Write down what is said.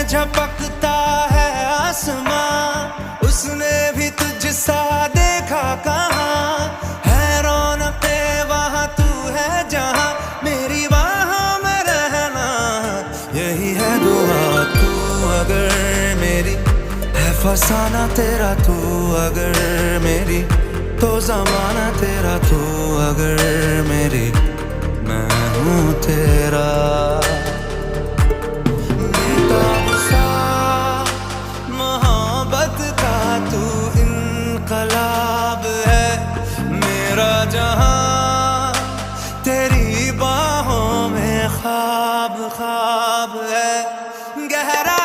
झपकता है आसमां, उसने भी तुझसा देखा कहाँ। है रौनके वहाँ तू है जहाँ, मेरी बाहों में रहना यही है दुआ। तू अगर मेरी है फसाना तेरा, तू अगर मेरी तो ज़माना तेरा, तू अगर मेरी मैं हूँ तेरा। बेताब सा मोहब्बत का तू इनकलाब है, मेरा जहां तेरी बाहों में ख्वाब ख्वाब है। गहरा